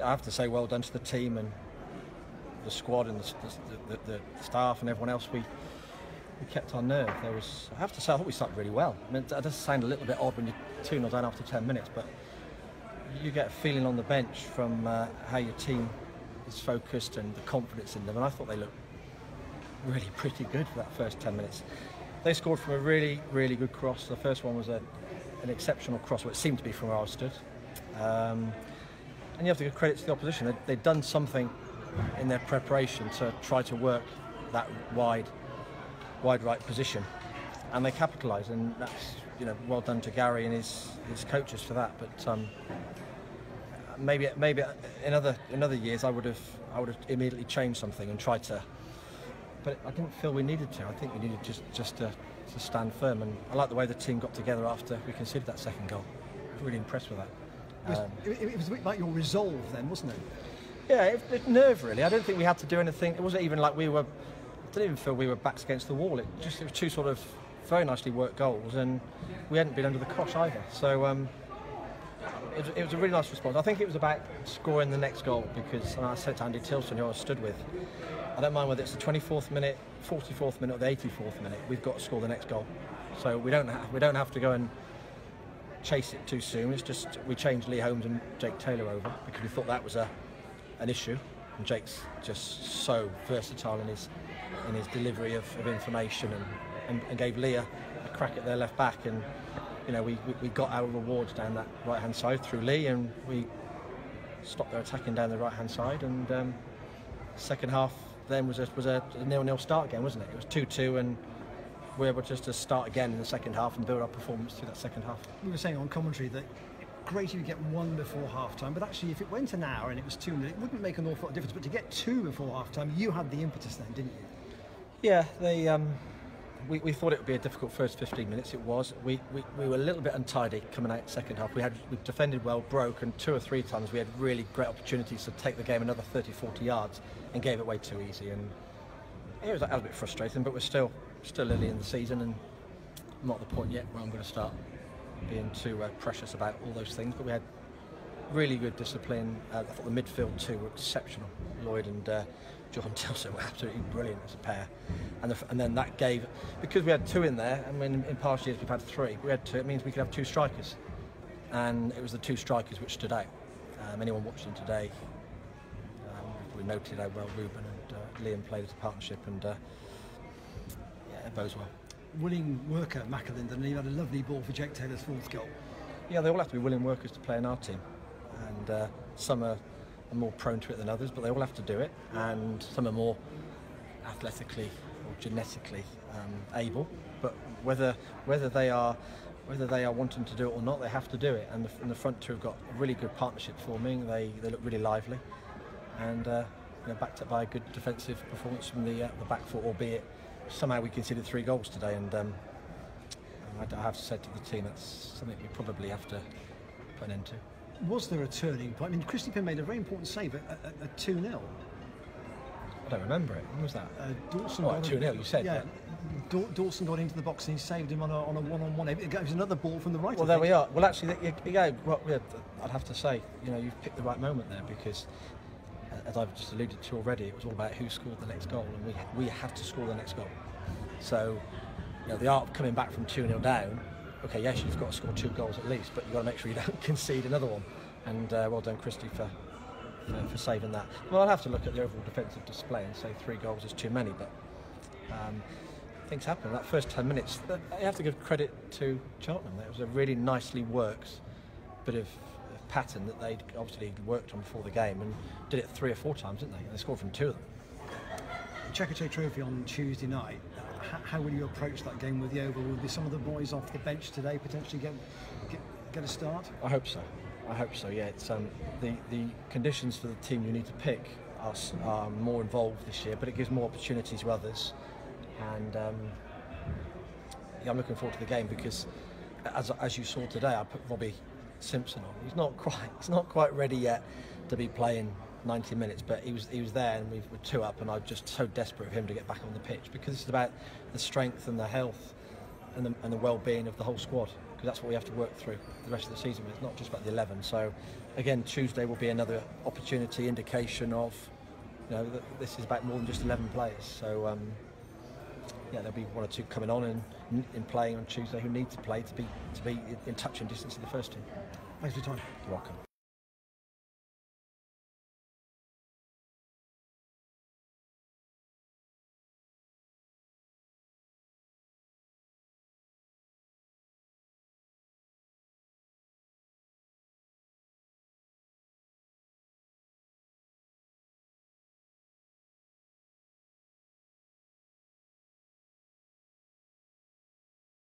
I have to say well done to the team and the squad and the staff and everyone else. We kept our nerve. I have to say, I thought we started really well. I mean, it does sound a little bit odd when you're 2-0 down after 10 minutes, but you get a feeling on the bench from how your team is focused and the confidence in them, and I thought they looked really pretty good for that first 10 minutes. They scored from a really, really good cross. The first one was an exceptional cross, what it seemed to be from where I stood. And you have to give credit to the opposition. They'd done something in their preparation to try to work that wide right position, and they capitalised, and that's well done to Gary and his coaches for that. But maybe in other years I would have immediately changed something and tried to, but I didn't feel we needed to. I think we needed just to stand firm, and I like the way the team got together after we conceded that second goal. I was really impressed with that. It was a bit like your resolve then, wasn't it? Yeah, it nerve really. I don't think we had to do anything. It wasn't even like I didn't even feel we were backs against the wall. It was two sort of very nicely worked goals, and we hadn't been under the cosh either. So it was a really nice response. I think it was about scoring the next goal, because I said to Andy Tilson, who I stood with, I don't mind whether it's the 24th minute, 44th minute or the 84th minute, we've got to score the next goal. So we don't have to go and chase it too soon. It's just we changed Lee Holmes and Jake Taylor over because we thought that was an issue, and Jake's just so versatile in his delivery of information, and gave Lee a crack at their left back, and we got our rewards down that right hand side through Lee, and we stopped their attacking down the right hand side, and second half then was a 0-0 start again, wasn't it? It was 2-2, and we were able just to start again in the second half and build our performance through that second half. We were saying on commentary that great if you get one before half-time, but actually if it went an hour and it was 2-0, it wouldn't make an awful lot of difference, but to get two before half-time, you had the impetus then, didn't you? Yeah, we thought it would be a difficult first 15 minutes. It was. We were a little bit untidy coming out second half. We defended well, broke, and 2 or 3 times we had really great opportunities to take the game another 30-40 yards and gave it away too easy, and it was a bit frustrating, but we're still early in the season, and I'm not at the point yet where I'm going to start being too precious about all those things. But we had really good discipline. I thought the midfield too were exceptional. Lloyd and John Tilson were absolutely brilliant as a pair, and then that gave, because we had 2 in there, and when in past years we've had 3, we had 2. It means we could have 2 strikers, and it was the 2 strikers which stood out. Anyone watching today, we noted how well Ruben and Liam played as a partnership, and it bodes well. Willing worker, Macalinden, and he had a lovely ball for Jake Taylor's 4th goal. Yeah, they all have to be willing workers to play in our team, and some are more prone to it than others, but they all have to do it, and some are more athletically or genetically able. But whether they are wanting to do it or not, they have to do it. And the front 2 have got a really good partnership forming. They look really lively, and backed up by a good defensive performance from the back 4, albeit somehow we conceded 3 goals today, and I have said to the team that's something we probably have to put an end to. Was there a turning point? I mean, Christy Pym made a very important save at 2-0. I don't remember it. When was that? Dawson. 2-0, you said. Yeah. Dawson got into the box and he saved him on a one-on-one. It was another ball from the right. Well, there we are. Well, actually, I'd have to say, you've picked the right moment there, because as I've just alluded to already, it was all about who scored the next goal, and we had to score the next goal. So, the art of coming back from 2-0 down, okay, yes, you've got to score 2 goals at least, but you've got to make sure you don't concede another one. And well done, Christy, for saving that. Well, I'll have to look at the overall defensive display and say 3 goals is too many, but things happen. That first 10 minutes, you have to give credit to Cheltenham. It was a really nicely worked bit of pattern that they'd obviously worked on before the game, and did it 3 or 4 times, didn't they? And they scored from 2 of them. Checkatrade Trophy on Tuesday night. How will you approach that game with the Oval? Will be some of the boys off the bench today potentially get a start? I hope so. Yeah, it's the conditions for the team you need to pick are more involved this year, but it gives more opportunities to others, and I'm looking forward to the game, because as you saw today, I put Robbie Simpson on. He's not quite ready yet to be playing 90 minutes, but he was there, and we were 2 up, and I'm just so desperate for him to get back on the pitch, because it's about the strength and the health and the well-being of the whole squad, because that's what we have to work through the rest of the season. It's not just about the 11, so again, Tuesday will be another opportunity, indication of, you know, that this is about more than just 11 players. So yeah, there'll be one or two coming on and in playing on Tuesday who need to play to be in touch and distance of the first team. Thanks for your time. You're welcome.